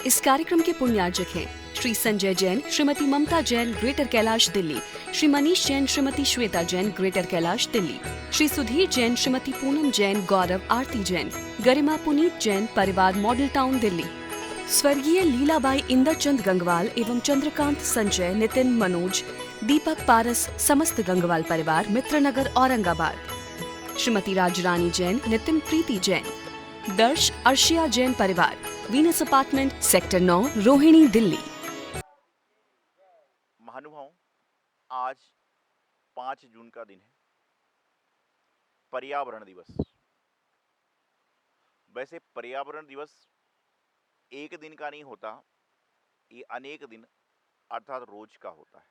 इस कार्यक्रम के पुण्यार्जक हैं श्री संजय जैन, श्रीमती ममता जैन, ग्रेटर कैलाश दिल्ली, श्री मनीष जैन, श्रीमती श्वेता जैन, ग्रेटर कैलाश दिल्ली, श्री सुधीर जैन, श्रीमती पूनम जैन, गौरव आरती जैन, गरिमा पुनीत जैन, परिवार मॉडल टाउन दिल्ली, स्वर्गीय लीलाबाई इंदरचंद गंगवाल एवं चंद्रकांत संजय, नितिन मनोज, दीपक पारस, समस्त गंगवाल परिवार, मित्रनगर औरंगाबाद, श्रीमती राजरानी जैन, नितिन प्रीति जैन, दर्श अर्शिया जैन परिवार, Venus apartment, sector 9, Rohini, Delhi. महानुभाव, आज 5 जून का दिन है, पर्यावरण दिवस। वैसे पर्यावरण दिवस एक दिन का नहीं होता, ये अनेक दिन अर्थात रोज का होता है।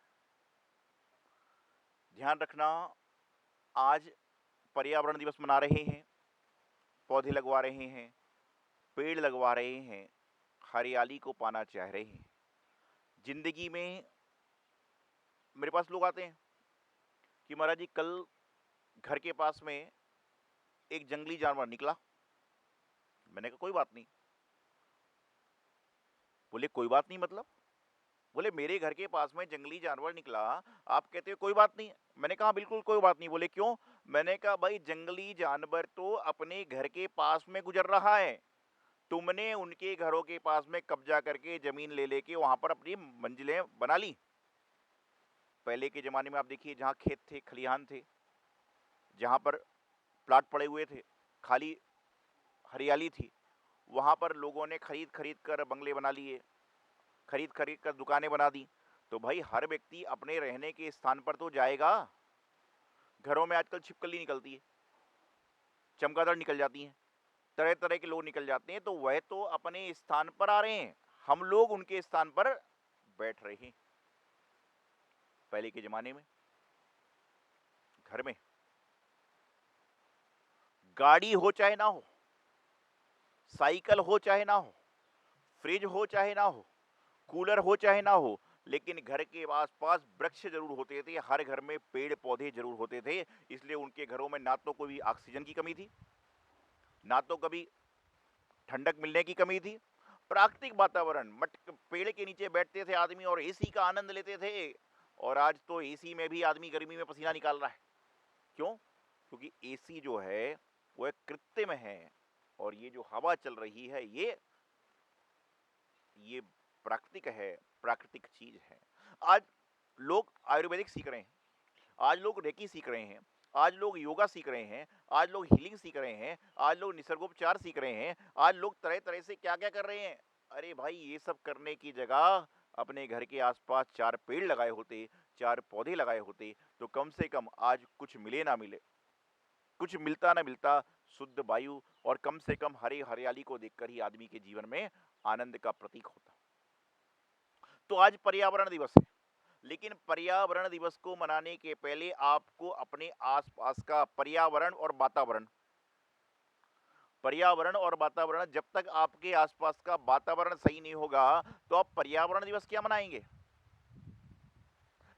ध्यान रखना, आज पर्यावरण दिवस मना रहे हैं, पौधे लगवा रहे हैं, पेड़ लगवा रहे हैं, हरियाली को पाना चाह रहे हैं। जिंदगी में मेरे पास लोग आते हैं कि महाराज जी, कल घर के पास में एक जंगली जानवर निकला। मैंने कहा कोई बात नहीं। बोले कोई बात नहीं मतलब? बोले मेरे घर के पास में जंगली जानवर निकला, आप कहते हो कोई बात नहीं। मैंने कहा बिल्कुल कोई बात नहीं। बोले क्यों? मैंने कहा भाई, जंगली जानवर तो अपने घर के पास में गुजर रहा है, तुमने उनके घरों के पास में कब्जा करके जमीन ले लेके वहां पर अपनी मंजिलें बना ली। पहले के जमाने में आप देखिए, जहां खेत थे, खलिहान थे, जहां पर प्लाट पड़े हुए थे, खाली हरियाली थी, वहां पर लोगों ने खरीद खरीद कर बंगले बना लिए, खरीद खरीद कर दुकानें बना दी। तो भाई हर व्यक्ति अपने रहने के स्थान पर तो जाएगा। घरों में आजकल छिपकली निकलती है, चमगादड़ निकल जाती हैं, तरह तरह के लोग निकल जाते हैं, तो वह तो अपने स्थान पर आ रहे हैं, हम लोग उनके स्थान पर बैठ रहे हैं। पहले के जमाने में घर में गाड़ी हो चाहे ना हो, साइकिल हो चाहे ना हो, फ्रिज हो चाहे ना हो, कूलर हो चाहे ना हो, लेकिन घर के आसपास वृक्ष जरूर होते थे। हर घर में पेड़ पौधे जरूर होते थे। इसलिए उनके घरों में ना तो कोई ऑक्सीजन की कमी थी, ना तो कभी ठंडक मिलने की कमी थी। प्राकृतिक वातावरण, पेड़ के नीचे बैठते थे आदमी और एसी का आनंद लेते थे। और आज तो एसी में भी आदमी गर्मी में पसीना निकाल रहा है। क्यों? क्योंकि एसी जो है वो एक कृत्रिम है, और ये जो हवा चल रही है ये प्राकृतिक है, प्राकृतिक चीज है। आज लोग आयुर्वेदिक सीख रहे हैं, आज लोग रेकी सीख रहे हैं, आज लोग योगा सीख रहे हैं, आज लोग हीलिंग सीख रहे हैं, आज लोग निसर्गोपचार सीख रहे हैं, आज लोग तरह तरह से क्या क्या कर रहे हैं। अरे भाई, ये सब करने की जगह अपने घर के आसपास 4 पेड़ लगाए होते, 4 पौधे लगाए होते, तो कम से कम आज कुछ मिले ना मिले, कुछ मिलता ना मिलता, शुद्ध वायु और कम से कम हरे हरियाली को देखकर ही आदमी के जीवन में आनंद का प्रतीक होता। तो आज पर्यावरण दिवस है, लेकिन पर्यावरण दिवस को मनाने के पहले आपको अपने आसपास का पर्यावरण और वातावरण, जब तक आपके आसपास का वातावरण सही नहीं होगा तो आप पर्यावरण दिवस क्या मनाएंगे?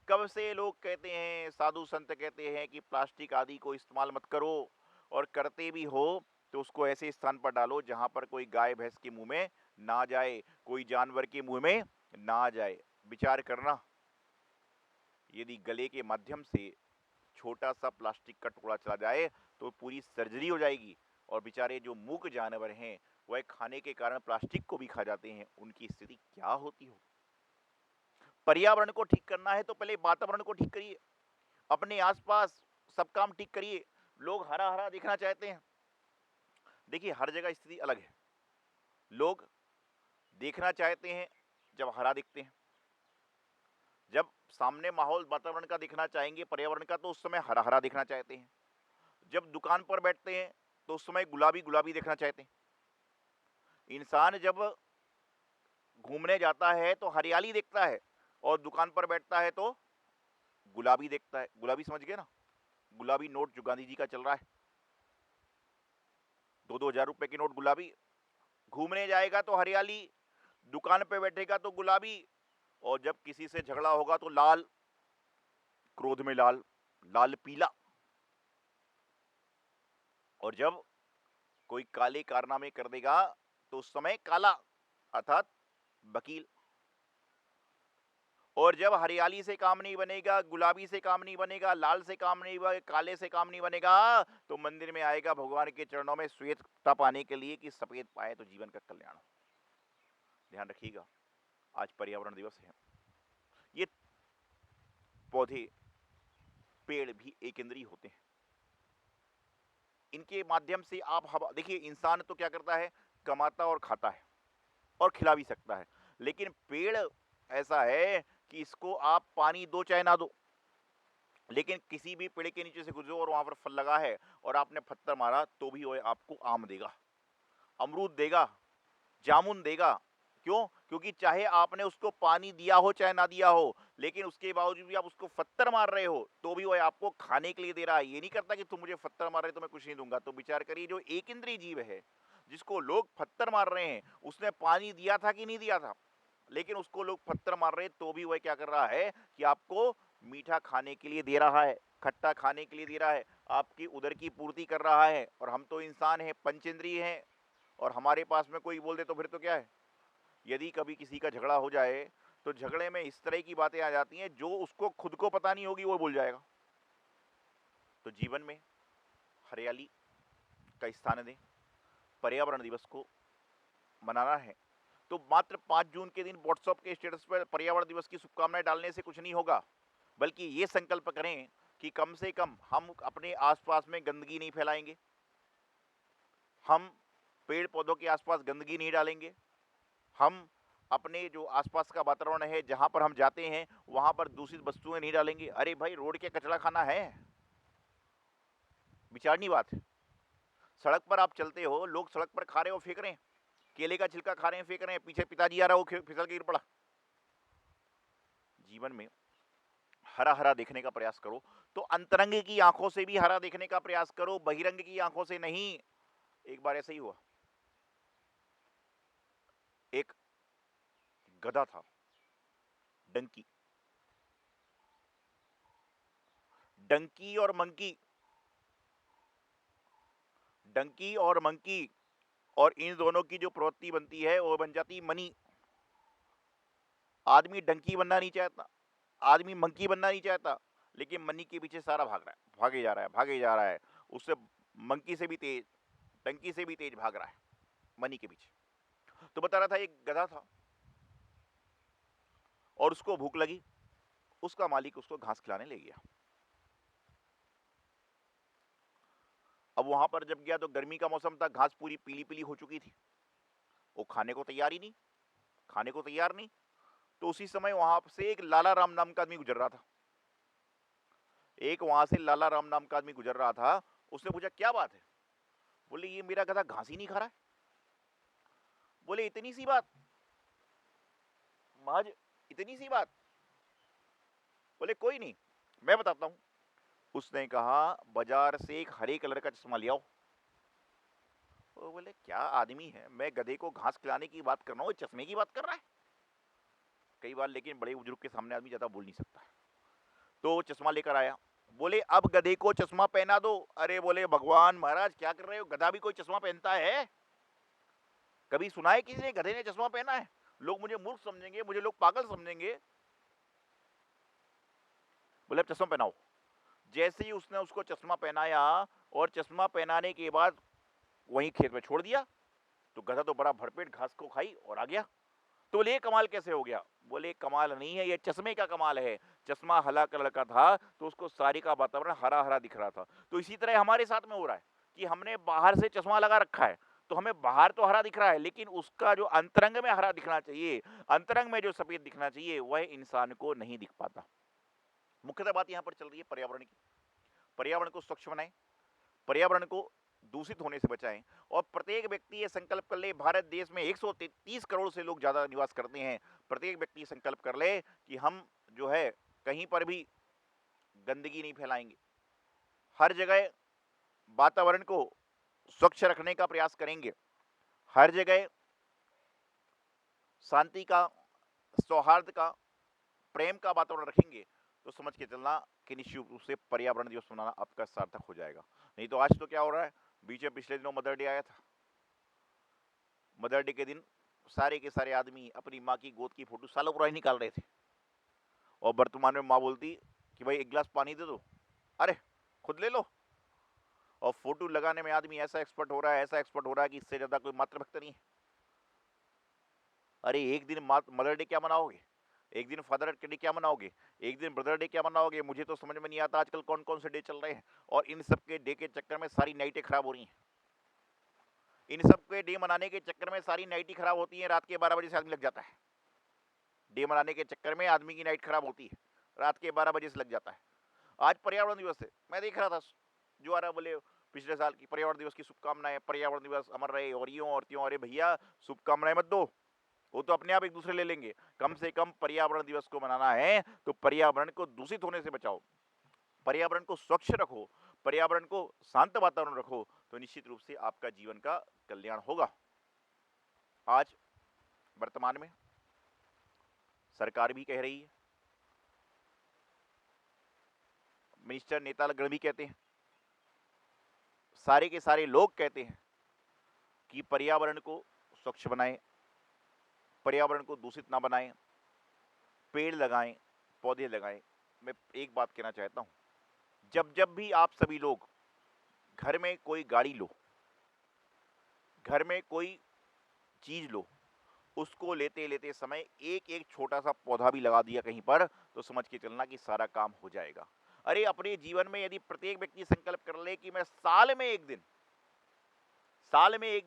कब से लोग कहते हैं, साधु संत कहते हैं कि प्लास्टिक आदि को इस्तेमाल मत करो, और करते भी हो तो उसको ऐसे स्थान पर डालो जहां पर कोई गाय भैंस के मुंह में ना जाए, कोई जानवर के मुंह में ना जाए। विचार करना, यदि गले के माध्यम से छोटा सा प्लास्टिक का टुकड़ा चला जाए तो पूरी सर्जरी हो जाएगी, और बेचारे जो मूक जानवर हैं वह खाने के कारण प्लास्टिक को भी खा जाते हैं, उनकी स्थिति क्या होती हो। पर्यावरण को ठीक करना है तो पहले वातावरण को ठीक करिए, अपने आसपास सब काम ठीक करिए। लोग हरा हरा देखना चाहते हैं। देखिए, हर जगह स्थिति अलग है। लोग देखना चाहते हैं जब हरा दिखते हैं, जब सामने माहौल वातावरण का दिखना चाहेंगे, पर्यावरण का, तो उस समय हरा हरा दिखना चाहते हैं। जब दुकान पर बैठते हैं तो उस समय गुलाबी गुलाबी देखना चाहते हैं। इंसान जब घूमने जाता है तो हरियाली देखता है, और दुकान पर बैठता है तो गुलाबी देखता है। गुलाबी समझ गए ना? गुलाबी नोट जो गांधी जी का चल रहा है, 2-2 हजार रुपए के नोट गुलाबी। घूमने जाएगा तो हरियाली, दुकान पे बैठेगा तो गुलाबी, और जब किसी से झगड़ा होगा तो लाल, क्रोध में लाल, लाल पीला। और जब कोई काले कारनामे कर देगा तो उस समय काला, अर्थात वकील। और जब हरियाली से काम नहीं बनेगा, गुलाबी से काम नहीं बनेगा, लाल से काम नहीं बनेगा, काले से काम नहीं बनेगा, तो मंदिर में आएगा भगवान के चरणों में श्वेतता पाने के लिए कि सफेद पाए तो जीवन का कल्याण हो। ध्यान रखिएगा, आज पर्यावरण दिवस है। ये पौधे, पेड़ भी एक इंद्रिय होते हैं। इनके माध्यम से आप हवा देखिए, इंसान तो क्या करता है, कमाता और खाता है और खिला भी सकता है, लेकिन पेड़ ऐसा है कि इसको आप पानी दो चाहे ना दो, लेकिन किसी भी पेड़ के नीचे से गुजरो और वहां पर फल लगा है और आपने पत्थर मारा तो भी वो आपको आम देगा, अमरूद देगा, जामुन देगा। क्यों? क्योंकि चाहे आपने उसको पानी दिया हो चाहे ना दिया हो, लेकिन उसके बावजूद भी आप उसको पत्थर मार रहे हो तो भी वो आपको खाने के लिए दे रहा है। ये नहीं करता कि तुम मुझे पत्थर मार रहे हो तो मैं कुछ नहीं दूंगा। तो विचार करिए, जो एक इंद्रिय जीव है जिसको लोग पत्थर मार रहे हैं, उसने पानी दिया था कि नहीं दिया था, लेकिन उसको लोग पत्थर मार रहे हैं तो भी वह क्या कर रहा है कि आपको मीठा खाने के लिए दे रहा है, खट्टा खाने के लिए दे रहा है, आपकी उदर की पूर्ति कर रहा है। और हम तो इंसान हैं, पंचेंद्रिय हैं, और हमारे पास में कोई बोल दे तो फिर तो क्या है। यदि कभी किसी का झगड़ा हो जाए तो झगड़े में इस तरह की बातें आ जाती हैं जो उसको खुद को पता नहीं होगी, वो बोल जाएगा। तो जीवन में हरियाली का स्थान दें, पर्यावरण दिवस को मनाना है तो मात्र 5 जून के दिन व्हाट्सएप के स्टेटस पर पर्यावरण दिवस की शुभकामनाएं डालने से कुछ नहीं होगा, बल्कि ये संकल्प करें कि कम से कम हम अपने आसपास में गंदगी नहीं फैलाएंगे, हम पेड़ पौधों के आसपास गंदगी नहीं डालेंगे, हम अपने जो आसपास का वातावरण है जहां पर हम जाते हैं वहां पर दूषित वस्तुएं नहीं डालेंगे। अरे भाई, रोड के कचरा खाना है, विचारनी बात है। सड़क पर आप चलते हो, लोग सड़क पर खा रहे हो, फेंक रहे हैं, केले का छिलका खा रहे हैं, फेंक रहे हैं, पीछे पिताजी आ रहा हो, फिसल के गिर पड़ा। जीवन में हरा हरा देखने का प्रयास करो, तो अंतरंग की आंखों से भी हरा देखने का प्रयास करो, बहिरंग की आंखों से नहीं। एक बार ऐसा ही हुआ, एक गधा था, डंकी, डंकी और मंकी, डंकी और मंकी, और इन दोनों की जो प्रवृत्ति बनती है वो बन जाती मनी। आदमी डंकी बनना नहीं चाहता, आदमी मंकी बनना नहीं चाहता, लेकिन मनी के पीछे सारा भाग रहा है, भागे जा रहा है, भागे जा रहा है, उससे मंकी से भी तेज, डंकी से भी तेज भाग रहा है मनी के पीछे। तो बता रहा था, एक गधा था और उसको भूख लगी, उसका मालिक उसको घास खिलाने ले गया। अब वहां पर जब गया तो गर्मी का मौसम था, घास पूरी पीली पीली हो चुकी थी, वो खाने को तैयार ही नहीं, खाने को तैयार नहीं। तो उसी समय वहां से एक लाला राम नाम का आदमी गुजर रहा था, एक वहां से लाला राम नाम का आदमी गुजर रहा था। उसने पूछा, क्या बात है? बोले, ये मेरा गधा घास ही नहीं खा रहा है। बोले, इतनी सी बात, महज इतनी सी बात? बोले, कोई नहीं, मैं बताता हूं। उसने कहा, बाजार से एक हरे कलर का चश्मा ले आओ। वो बोले, क्या आदमी है, मैं गधे को घास खिलाने की बात कर रहा हूँ, चश्मे की बात कर रहा है। कई बार लेकिन बड़े बुजुर्ग के सामने आदमी ज्यादा बोल नहीं सकता, तो चश्मा लेकर आया। बोले, अब गधे को चश्मा पहना दो। अरे बोले, भगवान महाराज क्या कर रहे हो, गधा भी कोई चश्मा पहनता है? कभी सुना है किसी ने गधे ने चश्मा पहना है? लोग मुझे मूर्ख समझेंगे, मुझे लोग पागल समझेंगे। बोले, अब चश्मा पहनाओ। जैसे ही उसने उसको चश्मा पहनाया और चश्मा पहनाने के बाद वहीं खेत में छोड़ दिया, तो गधा तो बड़ा भरपेट घास को खाई और आ गया। तो बोले, ये कमाल कैसे हो गया? बोले, कमाल नहीं है, ये चश्मे का कमाल है। चश्मा हरा कलर का था तो उसको सारी का वातावरण हरा हरा दिख रहा था। तो इसी तरह हमारे साथ में हो रहा है कि हमने बाहर से चश्मा लगा रखा है, तो हमें बाहर तो हरा दिख रहा है, लेकिन उसका जो अंतरंग में हरा दिखना चाहिए, अंतरंग में जो सफेद दिखना चाहिए, वह इंसान को नहीं दिख पाता। मुख्यतः बात यहां पर चल रही है पर्यावरण की। पर्यावरण को स्वच्छ बनाएं, पर्यावरण को दूषित होने से बचाएं, और प्रत्येक व्यक्ति ये संकल्प कर ले, भारत देश में 130 करोड़ से लोग ज्यादा निवास करते हैं, प्रत्येक व्यक्ति संकल्प कर ले कि हम जो है कहीं पर भी गंदगी नहीं फैलाएंगे, हर जगह वातावरण को स्वच्छ रखने का प्रयास करेंगे, हर जगह शांति का, सौहार्द का, प्रेम का वातावरण रखेंगे। तो समझ के चलना कि निश्चित रूप से पर्यावरण दिवस मनाना आपका सार्थक हो जाएगा। नहीं तो आज तो क्या हो रहा है, बीच में पिछले दिनों मदर डे आया था, मदर डे के दिन सारे के सारे आदमी अपनी माँ की गोद की फोटो सालों पुरानी निकाल रहे थे, और वर्तमान में माँ बोलती कि भाई एक गिलास पानी दे दो, अरे खुद ले लो। और फोटो लगाने में आदमी ऐसा एक्सपर्ट हो रहा है, ऐसा एक्सपर्ट हो रहा है कि इससे ज्यादा कोई मातृभक्त नहीं है। अरे एक दिन मदर डे क्या मनाओगे, एक दिन फादर डे क्या मनाओगे, एक दिन ब्रदर डे क्या मनाओगे? मुझे तो समझ में नहीं आता आजकल कौन कौन से डे चल रहे हैं, और इन सब के डे के चक्कर में सारी नाइटें खराब हो रही हैं। इन सब के डे मनाने के चक्कर में सारी नाइटें खराब होती हैं, रात के 12 बजे से आदमी लग जाता है। डे मनाने के चक्कर में आदमी की नाइट खराब होती है, रात के 12 बजे से लग जाता है। आज पर्यावरण दिवस है, मैं देख रहा था जो आ रहा बोले पिछले साल की पर्यावरण दिवस की शुभकामनाएं, पर्यावरण दिवस अमर रहे और यूं और त्यों। अरे भैया शुभकामनाएं मत दो, वो तो अपने आप एक दूसरे ले लेंगे। कम से कम पर्यावरण दिवस को मनाना है तो पर्यावरण को दूषित होने से बचाओ, पर्यावरण को स्वच्छ रखो, पर्यावरण को शांत वातावरण रखो, तो निश्चित रूप से आपका जीवन का कल्याण होगा। आज वर्तमान में सरकार भी कह रही है, मिनिस्टर नेतागण भी कहते हैं, सारे के सारे लोग कहते हैं कि पर्यावरण को स्वच्छ बनाएं, पर्यावरण को दूषित ना बनाएं, पेड़ लगाएं, पौधे लगाएं। मैं एक बात कहना चाहता हूं, जब जब भी आप सभी लोग घर में कोई गाड़ी लो, घर में कोई चीज लो, उसको लेते लेते समय एक एक छोटा सा पौधा भी लगा दिया कहीं पर, तो समझ के चलना कि सारा काम हो जाएगा। अरे अपने जीवन में यदि प्रत्येक व्यक्ति संकल्प कर ले कि मैं साल में एक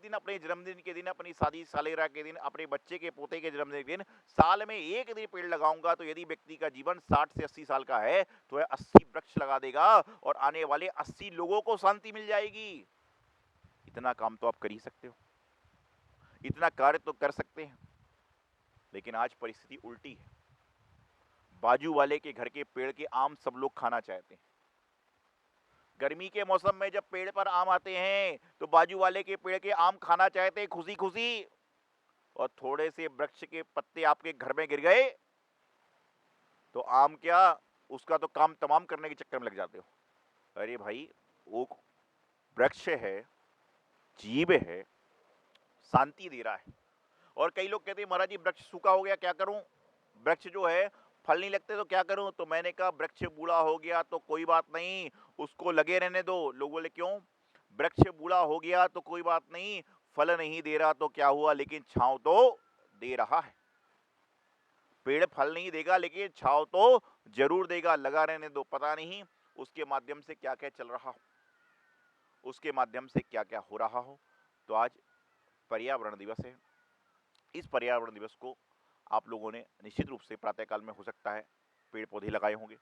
दिन अपने जन्मदिन के दिन, अपनी शादी सालगिरह के दिन, अपने बच्चे के पोते के जन्मदिन के दिन साल में एक दिन पेड़ लगाऊंगा, तो यदि व्यक्ति का जीवन 60 से 80 साल का है तो वह 80 वृक्ष लगा देगा और आने वाले 80 लोगों को शांति मिल जाएगी। इतना काम तो आप कर ही सकते हो, इतना कार्य तो कर सकते हैं। लेकिन आज परिस्थिति उल्टी है, बाजू वाले के घर के पेड़ के आम सब लोग खाना चाहते हैं। गर्मी के मौसम में जब पेड़ पर आम आते हैं तो बाजू वाले के पेड़ के आम खाना चाहते हैं खुशी खुशी, और थोड़े से वृक्ष के पत्ते आपके घर में गिर गए तो आम क्या, उसका तो काम तमाम करने के चक्कर में लग जाते हो। अरे भाई वो वृक्ष है, जीव है, शांति दे रहा है। और कई लोग कहते हैं महाराज जी वृक्ष सूखा हो गया क्या करूं, वृक्ष जो है फल नहीं लगते तो क्या करूं? तो मैंने कहा वृक्ष बूढ़ा हो गया तो कोई बात नहीं, उसको लगे रहने दो। लोग बोले क्यों? वृक्ष बूढ़ा हो गया तो कोई बात नहीं, फल नहीं दे रहा तो क्या हुआ, लेकिन छांव तो दे रहा है। पेड़ फल नहीं देगा लेकिन छांव तो जरूर देगा, लगा रहने दो। पता नहीं उसके माध्यम से क्या क्या चल रहा हो, उसके माध्यम से क्या क्या हो रहा हो। तो आज पर्यावरण दिवस है, इस पर्यावरण दिवस को आप लोगों ने निश्चित रूप से प्रातःकाल में हो सकता है पेड़ पौधे लगाए होंगे,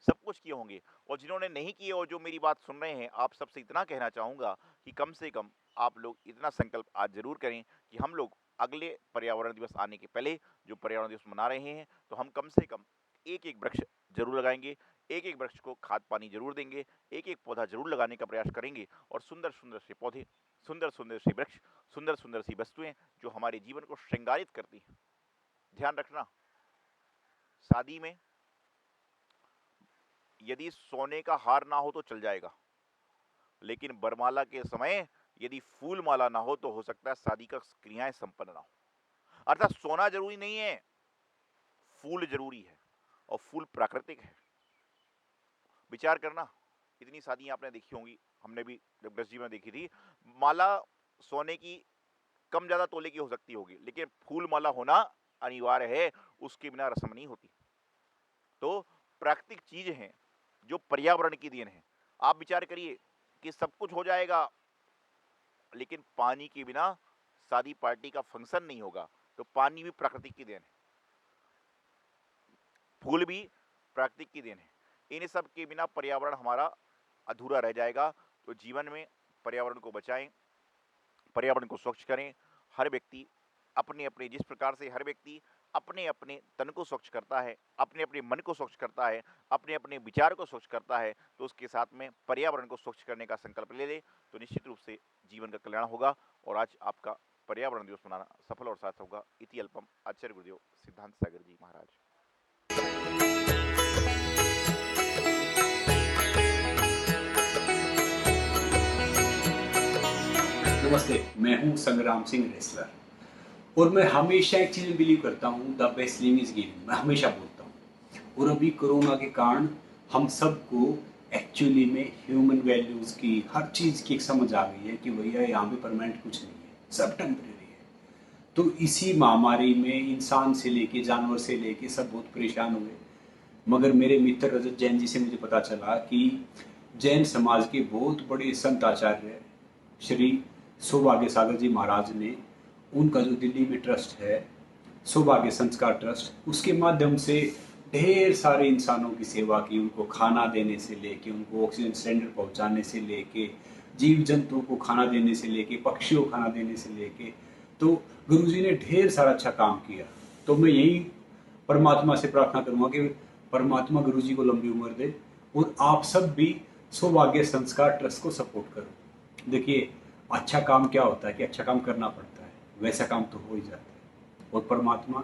सब कुछ किए होंगे। और जिन्होंने नहीं किए और जो मेरी बात सुन रहे हैं, आप सबसे इतना कहना चाहूँगा कि कम से कम आप लोग इतना संकल्प आज जरूर करें कि हम लोग अगले पर्यावरण दिवस आने के पहले जो पर्यावरण दिवस मना रहे हैं, तो हम कम से कम एक एक वृक्ष जरूर लगाएंगे, एक एक वृक्ष को खाद पानी जरूर देंगे, एक एक पौधा जरूर लगाने का प्रयास करेंगे। और सुंदर सुंदर से पौधे, सुंदर सुंदर से वृक्ष, सुंदर सुंदर सी वस्तुएं जो हमारे जीवन को श्रृंगारित करती हैं। ध्यान रखना, शादी में यदि सोने का हार ना हो तो चल जाएगा, लेकिन बरमाला के समय यदि फूल माला ना हो तो हो सकता है शादी का क्रियाएं संपन्न ना हो। अर्थात सोना जरूरी नहीं है, फूल जरूरी है, और फूल प्राकृतिक है। विचार करना, इतनी शादियां आपने देखी होंगी, हमने भी जब गृहस्थी में देखी थी, माला सोने की कम ज्यादा तोले की हो सकती होगी, लेकिन फूल माला होना अनिवार्य है, उसके बिना रस्म नहीं होती। तो प्राकृतिक चीज हैं जो पर्यावरण की देन है। आप विचार करिए कि सब कुछ हो जाएगा लेकिन पानी के बिना शादी पार्टी का फंक्शन नहीं होगा, तो पानी भी प्राकृतिक की देन है, फूल भी प्राकृतिक की देन है। इन सब के बिना पर्यावरण हमारा अधूरा रह जाएगा। तो जीवन में पर्यावरण को बचाएं, पर्यावरण को स्वच्छ करें। हर व्यक्ति अपने अपने, जिस प्रकार से हर व्यक्ति अपने अपने तन को स्वच्छ करता है, अपने अपने मन को स्वच्छ करता है, अपने अपने विचार को स्वच्छ करता है, तो उसके साथ में पर्यावरण को स्वच्छ करने का संकल्प ले ले तो निश्चित रूप से जीवन का कल्याण होगा। और आज आपका पर्यावरण दिवस मनाना सफल और सार्थक होगा। इति अल्पम। आचार्य गुरुदेव सिद्धांत सागर जी महाराज। नमस्ते, मैं हूं संग्राम सिंह रेसलर। और मैं हमेशा एक चीज़ में बिलीव करता हूँ, the best living is giving, मैं हमेशा बोलता हूँ। और अभी कोरोना के कारण हम सबको एक्चुअली में ह्यूमन वैल्यूज़ की, हर चीज़ की एक समझ आ गई है कि भैया यहाँ पे परमानेंट कुछ नहीं है, सब टेम्परेरी है। तो इसी महामारी में इंसान से लेके जानवर से लेके सब बहुत परेशान हुए। मगर मेरे मित्र रजत जैन जी से मुझे पता चला कि जैन समाज के बहुत बड़े संत आचार्य श्री सौभाग्य सागर जी महाराज ने, उनका जो दिल्ली में ट्रस्ट है सौभाग्य संस्कार ट्रस्ट, उसके माध्यम से ढेर सारे इंसानों की सेवा की। उनको खाना देने से लेके, उनको ऑक्सीजन सिलेंडर पहुंचाने से लेके, जीव जंतुओं को खाना देने से लेके, पक्षियों को खाना देने से लेके, तो गुरुजी ने ढेर सारा अच्छा काम किया। तो मैं यही परमात्मा से प्रार्थना करूंगा कि परमात्मा गुरुजी को लंबी उम्र दे और आप सब भी सौभाग्य संस्कार ट्रस्ट को सपोर्ट करो। देखिए, अच्छा काम क्या होता है कि अच्छा काम करना पड़ता है, वैसा काम तो हो ही जाता है। और परमात्मा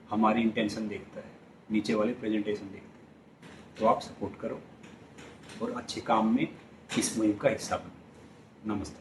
हमारी इंटेंशन देखता है, नीचे वाले प्रेजेंटेशन देखते हैं। तो आप सपोर्ट करो और अच्छे काम में इस मुहिम का हिस्सा बनो। नमस्ते।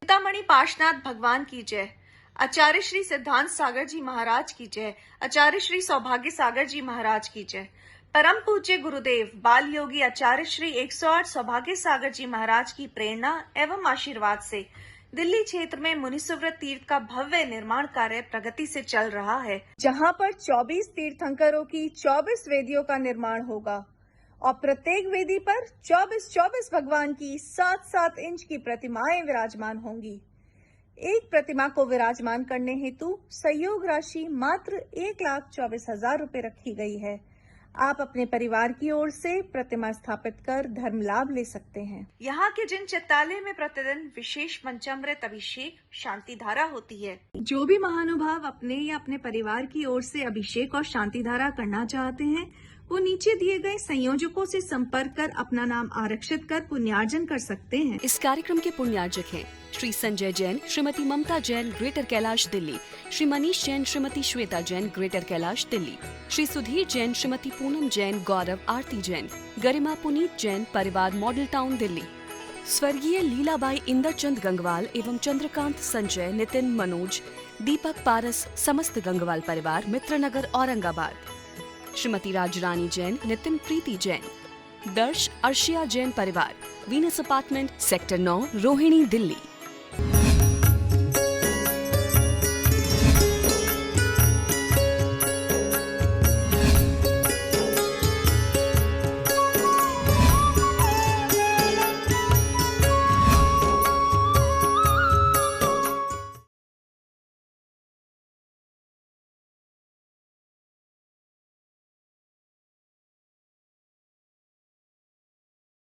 चिंतामणि पार्श्वनाथ भगवान की जय। आचार्य श्री सिद्धांत सागर जी महाराज की जय। आचार्य श्री सौभाग्य सागर जी महाराज की जय। परम पूज्य गुरुदेव बाल योगी आचार्य श्री 108 सौभाग्य सागर जी महाराज की प्रेरणा एवं आशीर्वाद से दिल्ली क्षेत्र में मुनिसुव्रत तीर्थ का भव्य निर्माण कार्य प्रगति से चल रहा है, जहां पर 24 तीर्थंकरों की 24 वेदियों का निर्माण होगा और प्रत्येक वेदी पर 24 भगवान की 7-7 इंच की प्रतिमाएं विराजमान होंगी। एक प्रतिमा को विराजमान करने हेतु सहयोग राशि मात्र 1,24,000 रुपए रखी गई है। आप अपने परिवार की ओर से प्रतिमा स्थापित कर धर्म लाभ ले सकते हैं। यहाँ के जिन चित्तालय में प्रतिदिन विशेष पंचामृत अभिषेक शांति धारा होती है, जो भी महानुभाव अपने या अपने परिवार की ओर से अभिषेक और शांति धारा करना चाहते हैं, वो नीचे दिए गए संयोजकों से संपर्क कर अपना नाम आरक्षित कर पुण्यार्जन कर सकते हैं। इस कार्यक्रम के पुण्यार्जक हैं श्री संजय जैन, श्रीमती ममता जैन, ग्रेटर कैलाश दिल्ली, श्री मनीष जैन, श्रीमती श्वेता जैन, ग्रेटर कैलाश दिल्ली, श्री सुधीर जैन, श्रीमती पूनम जैन, गौरव आरती जैन, गरिमा पुनीत जैन, परिवार मॉडल टाउन दिल्ली, स्वर्गीय लीलाबाई इंदरचंद गंगवाल एवं चंद्रकांत संजय, नितिन मनोज, दीपक पारस, समस्त गंगवाल परिवार, मित्रनगर औरंगाबाद, श्रीमती राजरानी जैन, नितिन प्रीति जैन, दर्श अर्शिया जैन परिवार, Venus apartment, sector 9, Rohini Delhi.